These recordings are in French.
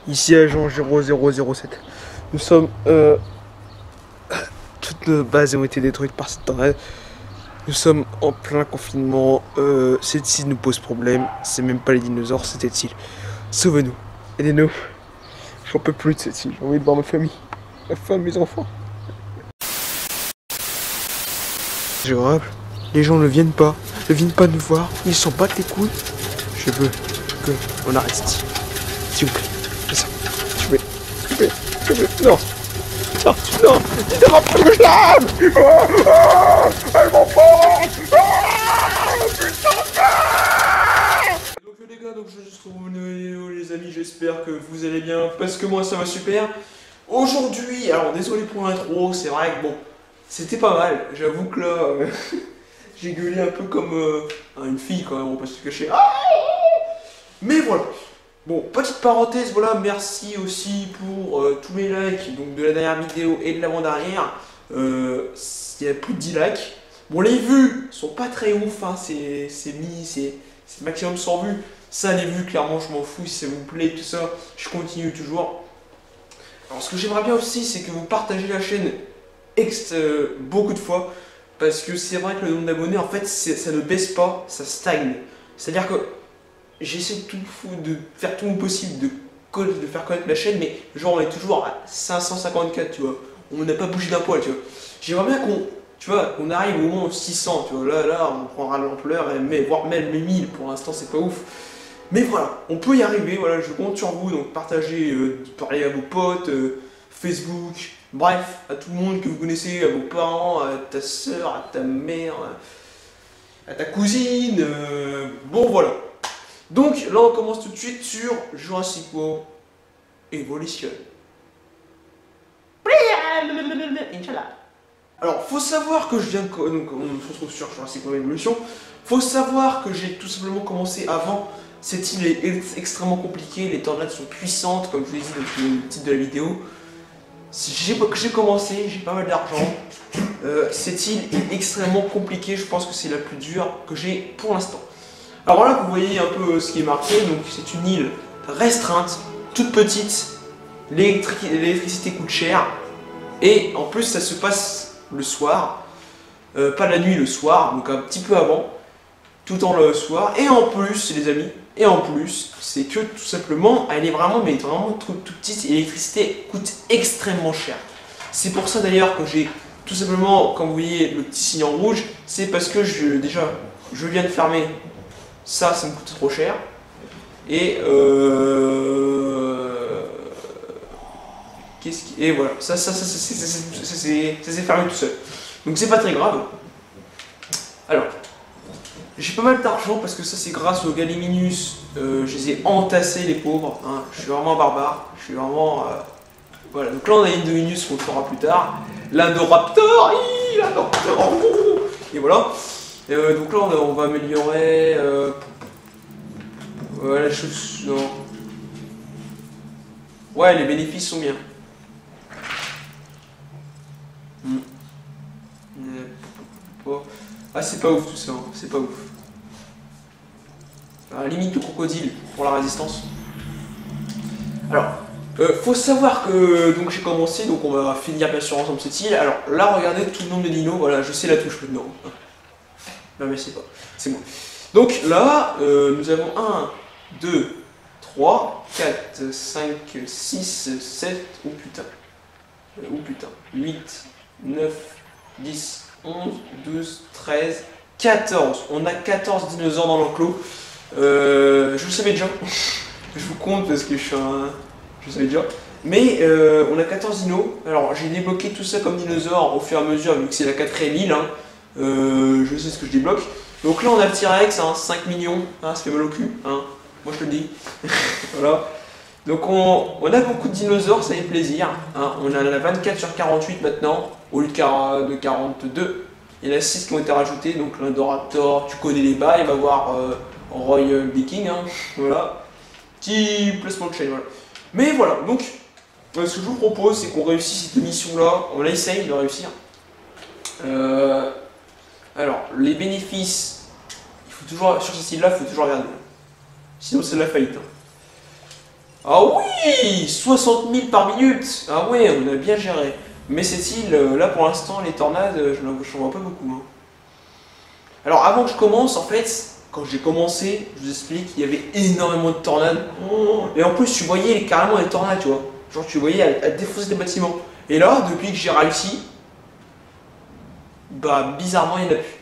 Ici agent 0007. Nous sommes... toutes nos bases ont été détruites par cette tornade. Nous sommes en plein confinement. Cette île nous pose problème. C'est même pas les dinosaures, c'est cette île. Sauvez-nous. Aidez-nous. J'en peux plus de cette île. J'ai envie de voir ma famille. Ma femme, mes enfants. C'est grave. Les gens ne viennent pas nous voir. Ils s'en battent les couilles. Je veux que on arrête cette île. S'il vous plaît. C'est ça. Je veux. Non. Non, non, il ne va pas que je lave. Elle m'emporte. Donc les gars, je suis juste revenu les amis, j'espère que vous allez bien, parce que moi ça va super. Aujourd'hui, alors désolé pour l'intro, c'est vrai que bon, c'était pas mal, j'avoue que là, j'ai gueulé un peu comme une fille quand même, on peut se cacher. Mais voilà. Bon, petite parenthèse, voilà, merci aussi pour tous les likes donc de la dernière vidéo et de l'avant-dernière. Il y a plus de 10 likes. Bon, les vues sont pas très ouf, hein, c'est maximum 100 vues. Ça, les vues, clairement, je m'en fous, si ça vous plaît, tout ça, je continue toujours. Alors, ce que j'aimerais bien aussi, c'est que vous partagez la chaîne beaucoup de fois. Parce que c'est vrai que le nombre d'abonnés, en fait, ça ne baisse pas, ça stagne. C'est-à-dire que j'essaie de faire tout mon possible de faire connaître la chaîne, mais genre on est toujours à 554, tu vois. On n'a pas bougé d'un poil, tu vois. J'aimerais bien qu'on arrive au moins aux 600, tu vois. Là, on prendra de l'ampleur, voire même les 1000, pour l'instant, c'est pas ouf. Mais voilà, on peut y arriver, voilà, je compte sur vous, donc partagez, parlez à vos potes, Facebook, bref, à tout le monde que vous connaissez, à vos parents, à ta soeur, à ta mère, à ta cousine, bon voilà. Donc là on commence tout de suite sur Jurassic World Evolution. Inch'Allah. Alors faut savoir que je viens de... Donc on se retrouve sur Jurassic World Evolution. Faut savoir que j'ai tout simplement commencé avant. Cette île est extrêmement compliquée, les tornades sont puissantes, comme je vous l'ai dit depuis le titre de la vidéo. J'ai commencé, j'ai pas mal d'argent. Cette île est extrêmement compliquée, je pense que c'est la plus dure que j'ai pour l'instant. Alors là, vous voyez un peu ce qui est marqué, donc c'est une île restreinte, toute petite, l'électricité coûte cher, et en plus ça se passe le soir, pas la nuit, le soir, donc un petit peu avant, tout en le soir, et en plus, les amis, c'est que tout simplement, elle est vraiment toute petite, et l'électricité coûte extrêmement cher. C'est pour ça d'ailleurs que j'ai tout simplement, comme vous voyez, le petit signe en rouge, c'est parce que je viens de fermer. Ça me coûte trop cher. Et et voilà, ça s'est fermé tout seul. Donc c'est pas très grave. Alors, j'ai pas mal d'argent parce que ça c'est grâce aux Gallimimus. Je les ai entassés les pauvres. Hein. Je suis vraiment barbare. Je suis vraiment... Voilà, donc là on a une Indominus qu'on fera plus tard. L'Indoraptor, et voilà. Donc là on va améliorer la chose. Non. Ouais, les bénéfices sont bien. Ah, c'est pas ouf tout ça, hein. C'est pas ouf. À la limite le crocodile pour la résistance. Alors, faut savoir que donc j'ai commencé, donc on va finir bien sûr ensemble cette île. Alors là, regardez tout le nombre de dinos, voilà, je sais la touche maintenant. Non mais c'est pas, c'est moi. Donc là, nous avons 1, 2, 3, 4, 5, 6, 7, oh putain, 8, 9, 10, 11, 12, 13, 14. On a 14 dinosaures dans l'enclos. Je le savais déjà. Je vous compte parce que je le savais déjà. Mais on a 14 dinos. Alors j'ai débloqué tout ça comme dinosaures au fur et à mesure, vu que c'est la 4ème île. Hein. Je sais ce que je débloque. Donc là on a le T-Rex, hein, 5 millions, hein, ça fait mal au cul, hein. Moi je te le dis. Voilà. Donc on a beaucoup de dinosaures, ça fait plaisir. Hein. On en a 24 sur 48 maintenant, au lieu de 42. Il y en a 6 qui ont été rajoutés, donc l'Indoraptor, tu connais les bails, il va voir Royal Viking, hein. Voilà. Petit placement de chaîne, voilà. Mais voilà, donc ce que je vous propose, c'est qu'on réussisse cette mission-là, on essaye de réussir. Alors, les bénéfices, il faut toujours, sur ce style-là, il faut toujours regarder. Sinon, c'est de la faillite. Hein. Ah oui, 60 000 par minute. Ah ouais, on a bien géré. Mais cette île, là pour l'instant, les tornades, je n'en vois pas beaucoup. Hein. Alors avant que je commence, en fait, quand j'ai commencé, je vous explique, il y avait énormément de tornades. Et en plus, tu voyais carrément les tornades, tu vois. Genre, tu voyais à défoncer des bâtiments. Et là, depuis que j'ai réussi, bah bizarrement, il n'y en a plus.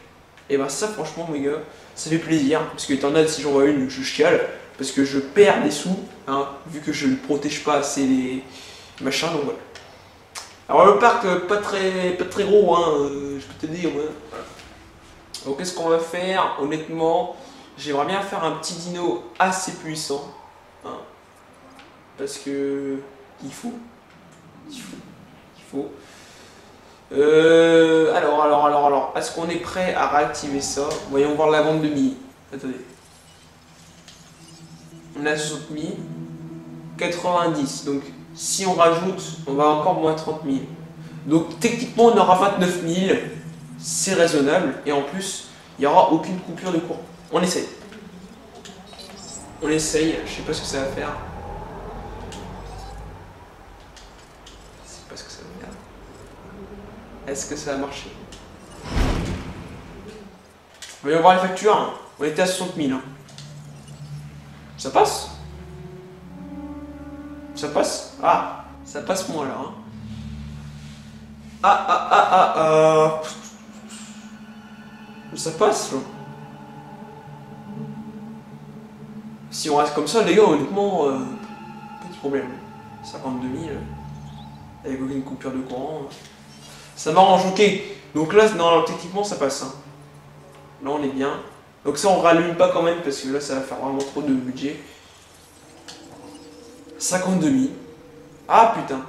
Et bah ça, franchement, mes gars, ça fait plaisir. Parce que les tornades, si j'en vois une, je chiale. Parce que je perds des sous, hein, vu que je ne protège pas assez les machins, donc voilà. Alors le parc, pas très gros, hein, je peux te dire. Ouais. Donc qu'est-ce qu'on va faire? Honnêtement, j'aimerais bien faire un petit dino assez puissant. Hein, parce que il faut. Il faut. Alors, est-ce qu'on est prêt à réactiver ça? Voyons voir la vente de mi. Attendez. On a 60 000, 90. Donc si on rajoute, on va encore moins 30 000. Donc techniquement, on aura 29 000. C'est raisonnable. Et en plus, il n'y aura aucune coupure de courant. On essaye. On essaye. Je sais pas ce que ça va faire. Je sais pas ce que ça va faire. Est-ce que ça va marcher? Voyons voir les factures. On était à 60 000. Hein. Ça passe? Ça passe? Ah, ça passe moins là. Hein. Ça passe là. Si on reste comme ça, les gars, honnêtement, petit problème. 52 000, avec aucune coupure de courant. Ça m'arrange, ok. Donc là, non, techniquement, ça passe. Hein. Là, on est bien. Donc ça, on rallume pas quand même, parce que là, ça va faire vraiment trop de budget. 52 000. Ah, putain.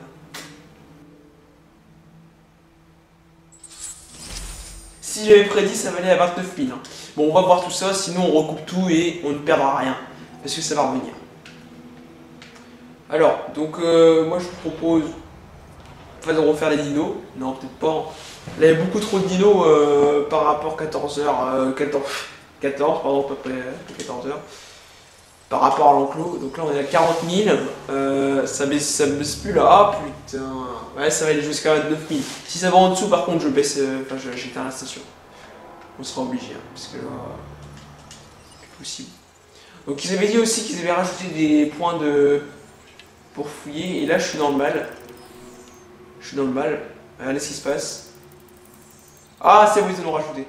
Si j'avais prédit, ça valait à 29 000. Hein. Bon, on va voir tout ça, sinon on recoupe tout et on ne perdra rien. Parce que ça va revenir. Alors, donc, moi je vous propose pas de refaire les dinos. Non, peut-être pas. Là, il y a beaucoup trop de dinos par rapport à 14h. 14, pardon, à peu près 14h. Par rapport à l'enclos. Donc là, on est à 40 000. Ça baisse plus là. Ah putain. Ouais, ça va aller jusqu'à 29 000. Si ça va en dessous, par contre, je baisse. Enfin, j'éteins la station. On sera obligé. Hein, parce que là. C'est possible. Donc, ils avaient dit aussi qu'ils avaient rajouté des points de. Pour fouiller. Et là, je suis dans le mal. Je suis dans le mal. Regardez ce qui se passe. Ah, c'est bon, ils en ont rajouté.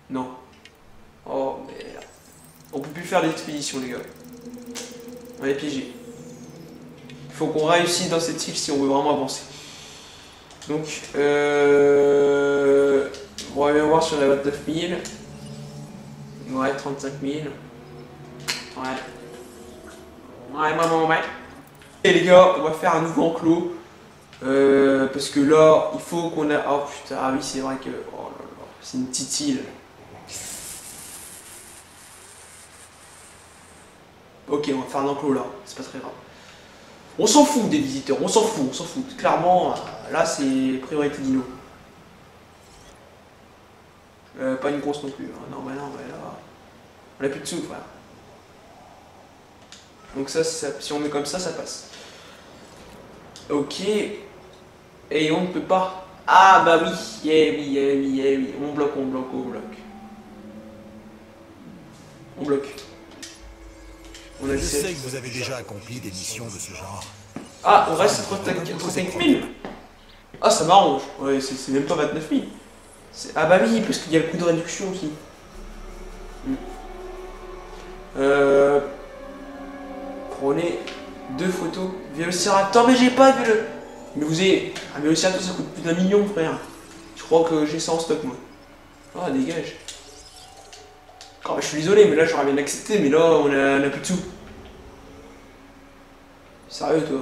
Non. Oh merde. On peut plus faire d'expédition, les gars. On est piégé. Il faut qu'on réussisse dans cette île si on veut vraiment avancer. Donc, on va bien voir sur la 29 000. Ouais, 35 000. Ouais. Ouais. Et les gars, on va faire un nouveau enclos. Parce que là, il faut qu'on a... Oh putain, ah oui, c'est vrai que... Oh là là, c'est une petite île. Ok, on va faire un enclos là, c'est pas très grave. On s'en fout des visiteurs, on s'en fout. Clairement, là c'est priorité dino. Pas une grosse non plus. Non, bah non, bah là. On a plus de sous, frère. Donc ça, si on met comme ça passe. Ok. Et on ne peut pas. Ah bah oui, oui. On bloque. On bloque. Je sais que vous avez déjà accompli des missions de ce genre. Ah, on reste à 35 000. Ah, ça m'arrange. Ouais, c'est même pas 29 000. Ah bah oui, parce qu'il y a le coût de réduction aussi. Prenez 2 photos. Vélociraptor, mais j'ai pas vu le... Mais vous avez... Un Vélociraptor, ça coûte plus d'1 million, frère. Je crois que j'ai ça en stock, moi. Ah, dégage. Oh, je suis désolé, mais là j'aurais bien accepté, mais là on a plus de sous. Sérieux, toi.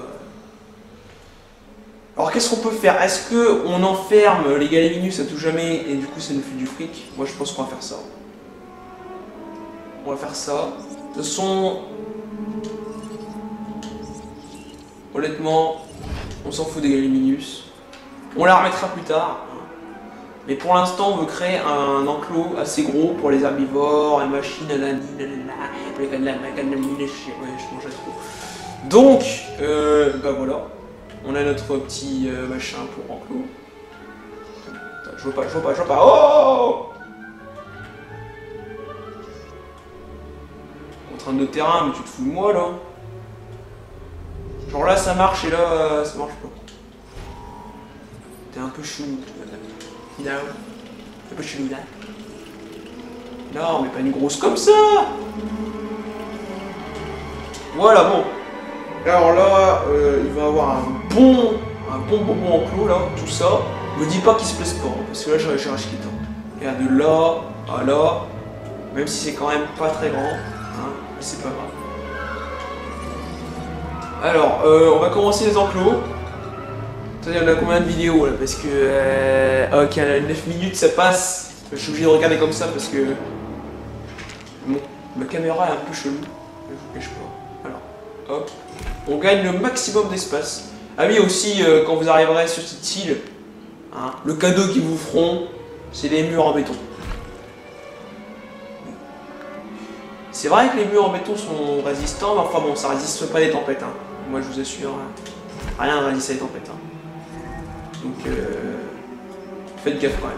Alors qu'est-ce qu'on peut faire? Est-ce qu'on enferme les Gallimimus à tout jamais et du coup ça nous fait du fric? Moi je pense qu'on va faire ça. On va faire ça. De toute façon, honnêtement, on s'en fout des Gallimimus. On la remettra plus tard. Mais pour l'instant, on veut créer un enclos assez gros pour les herbivores, les machines, ouais, je mangeais trop. Donc, bah voilà. On a notre petit machin pour enclos. Je vois pas. Oh! Contrainte de terrain, mais tu te fous de moi là. Genre là ça marche et là ça marche pas. T'es un peu chelou. Non. Un peu chelou là. Non, mais pas une grosse comme ça. Voilà, bon. Alors là, il va avoir un bon enclos là, tout ça. Me dis pas qu'il se plaise pas, parce que là j'ai racheté le temps. Et là, de là à là, même si c'est quand même pas très grand, hein, mais c'est pas grave. Alors, on va commencer les enclos. Attendez, on a combien de vidéos là? Parce que... ok, 9 minutes ça passe. Je suis obligé de regarder comme ça parce que... Bon, ma caméra est un peu chelou. Je vous cache pas. Alors, hop. On gagne le maximum d'espace. Ah oui, aussi, quand vous arriverez sur cette île, hein, le cadeau qu'ils vous feront, c'est des murs en béton. C'est vrai que les murs en béton sont résistants, mais enfin bon, ça résiste pas des tempêtes. Hein. Moi, je vous assure, rien ne résiste à des tempêtes. Hein. Donc, faites gaffe quand même.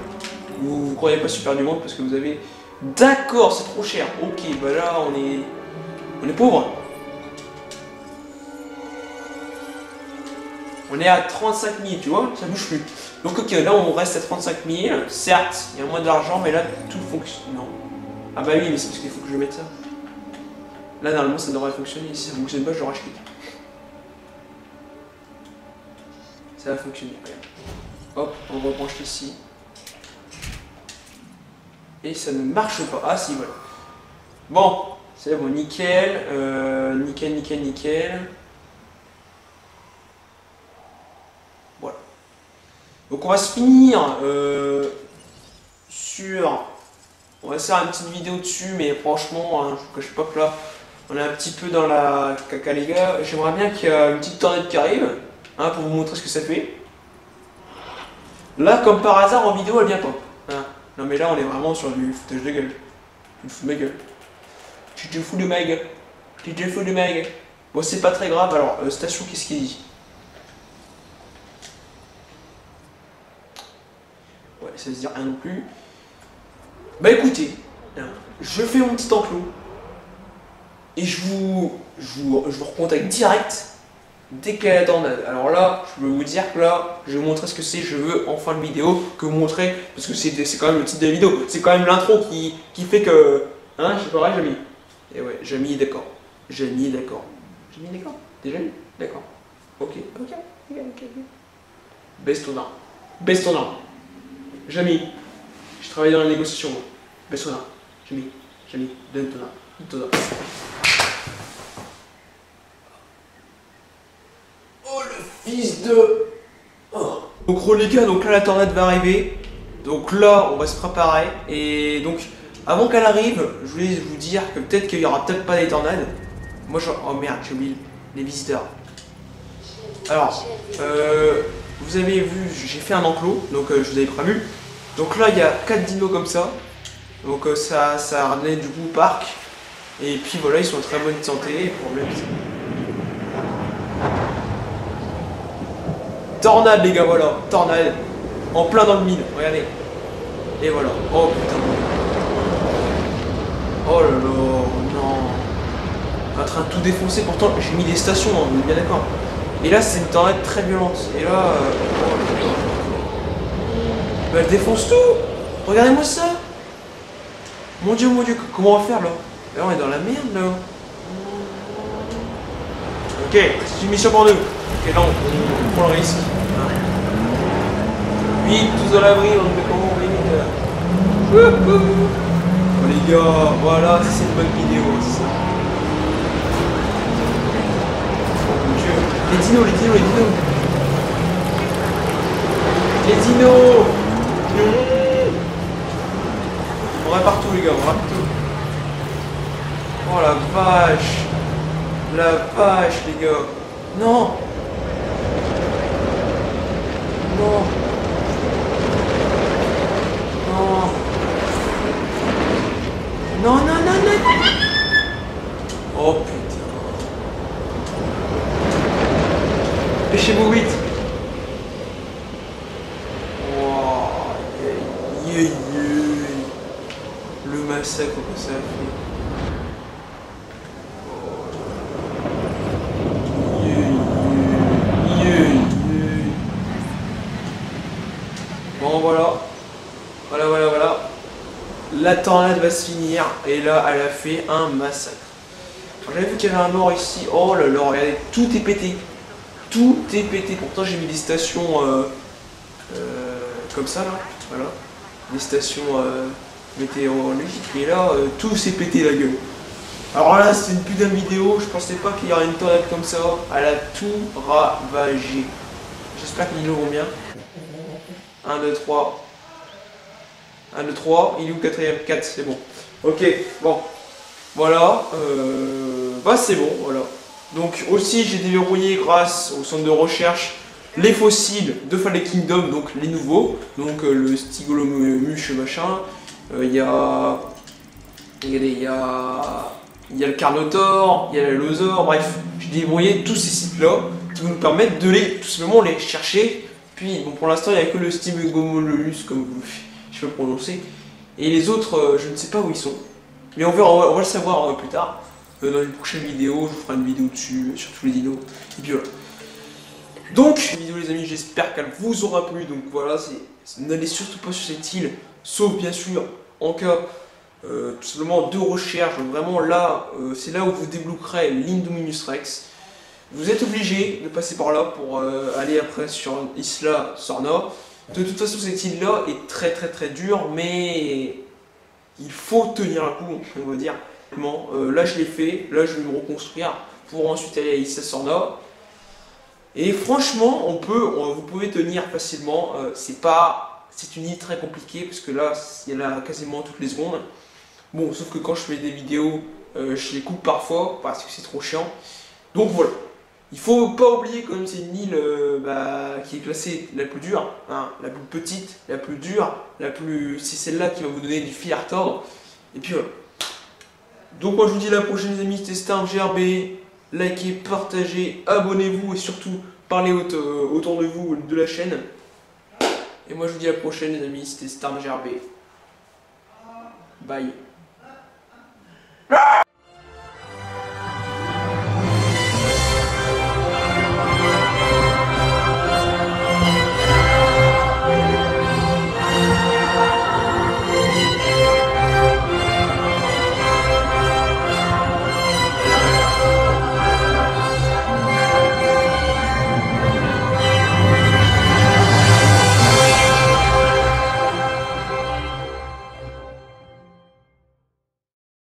Vous croyez pas super du monde parce que vous avez... D'accord, c'est trop cher. Ok, bah là, on est pauvre. On est à 35 000, tu vois, ça bouge plus. Donc ok, là on reste à 35 000. Certes, il y a moins d'argent, mais là tout fonctionne. Non. Ah bah oui, mais c'est parce qu'il faut que je mette ça. Là normalement ça devrait fonctionner. Si ça fonctionne pas, je rachète. Ça va fonctionner. Hop, on rebranche ici. Et ça ne marche pas. Ah si, voilà. Bon, c'est bon, nickel. Nickel. Voilà. Donc on va se finir sur... On va faire une petite vidéo dessus, mais franchement, hein, je vous cache pas que là, on est un petit peu dans la caca les gars. J'aimerais bien qu'il y ait une petite tornade qui arrive, hein, pour vous montrer ce que ça fait. Là, comme par hasard, en vidéo, elle vient pas. Hein. Non mais là, on est vraiment sur du foutage de gueule. Tu te fous de ma gueule. Tu te fous de ma gueule. Tu te fous de ma gueule. Bon, c'est pas très grave. Alors, station, qu'est-ce qu'il dit? Ouais, ça se dit rien non plus. Bah écoutez, je fais mon petit enclos. Et je vous recontacte direct dès qu'il y a la tornade. Alors là, je peux vous dire que là, je vais vous montrer ce que c'est. Je veux en fin de vidéo que vous montrez, parce que c'est quand même le titre de la vidéo. C'est quand même l'intro qui fait que... Hein, je sais pas, Jamy. Et ouais, Jamy est d'accord. Jamy est d'accord. Jamy est d'accord. T'es Jamy? D'accord. Ok. Baisse ton arme. Baisse ton arme. Jamy, je travaille dans la négociation. Baisse ton arme. Jamy, donne ton arme. Donne ton arme. Oh le fils de... Oh. Donc les gars, donc là la tornade va arriver. Donc là on va se préparer. Et donc avant qu'elle arrive, je voulais vous dire que peut-être qu'il y aura peut-être pas des tornades. Moi je... Oh merde, j'ai oublié les visiteurs. Alors, vous avez vu, j'ai fait un enclos, donc je vous avais prévu. Donc là il y a 4 dinos comme ça. Donc ça a ramené du coup au parc. Et puis voilà, ils sont en très bonne santé. Problème. Tornade les gars, voilà, tornade. En plein dans le mille, regardez. Et voilà. Oh putain. Oh là là, non. En train de tout défoncer, pourtant j'ai mis des stations, hein, vous êtes bien d'accord. Et là c'est une tornade très violente. Et là... bah, elle défonce tout. Regardez-moi ça. Mon dieu, comment on va faire là? Là on est dans la merde là. Ok, c'est une mission pour nous. Ok, là on prend le risque. Vite, tous à l'abri, on fait comment on vite. Oh les gars, voilà, c'est une bonne vidéo, c'est ça. Oh mon dieu. Les dinos. Les dinos. On va partout les gars, on va partout. Oh la vache. La vache les gars. Non. Non. Non. Oh putain. Dépêchez-vous vite. Le massacre que ça a fait. Bon voilà. Voilà. La tornade va se finir. Et là, elle a fait un massacre. J'avais vu qu'il y avait un mort ici. Oh là là, regardez, tout est pété. Tout est pété. Pourtant, j'ai mis des stations comme ça là. Voilà. Des stations météorologiques. Et là, tout s'est pété la gueule. Alors là, c'est une putain de vidéo. Je pensais pas qu'il y aurait une tornade comme ça. Elle a tout ravagé. J'espère qu'ils nous vont bien. 1, 2, 3. 1, 2, 3. Il est où le quatrième? 4, c'est bon. Ok, bon. Voilà. Bah, c'est bon, voilà. Donc, aussi, j'ai déverrouillé grâce au centre de recherche les fossiles de Fallen Kingdom, donc les nouveaux. Donc, le Stygolomuche machin. Il y a. Regardez, il y a le Carnotaur, il y a l'Allosaure, bref. J'ai déverrouillé tous ces sites-là qui vont nous permettre de tout simplement les chercher. Puis, bon, pour l'instant, il n'y a que le Stygolomulus, comme je peux le prononcer. Et les autres, je ne sais pas où ils sont. Mais on va le savoir plus tard. Dans une prochaine vidéo, je vous ferai une vidéo dessus, sur tous les dinos. Et puis voilà. Donc, cette vidéo, les amis, j'espère qu'elle vous aura plu. Donc voilà, n'allez surtout pas sur cette île. Sauf, bien sûr, en cas, tout simplement, de recherche. Vraiment, là, c'est là où vous débloquerez l'Indominus Rex. Vous êtes obligé de passer par là pour aller après sur Isla Sorna. De toute façon, cette île-là est très dure, mais il faut tenir un coup, on va dire. Là, je l'ai fait, là, je vais me reconstruire pour ensuite aller à Isla Sorna. Et franchement, vous pouvez tenir facilement. C'est une île très compliquée parce que là, il y en a quasiment toutes les secondes. Bon, sauf que quand je fais des vidéos, je les coupe parfois parce que c'est trop chiant. Donc voilà. Il faut pas oublier quand même c'est une île qui est classée la plus dure, hein, la plus petite, la plus dure, c'est celle-là qui va vous donner du fil à retordre. Et puis voilà. Donc moi je vous dis à la prochaine les amis, c'était StarmGRB. Likez, partagez, abonnez-vous et surtout parlez autour de vous de la chaîne. Et moi je vous dis à la prochaine les amis, c'était StarmGRB. Bye.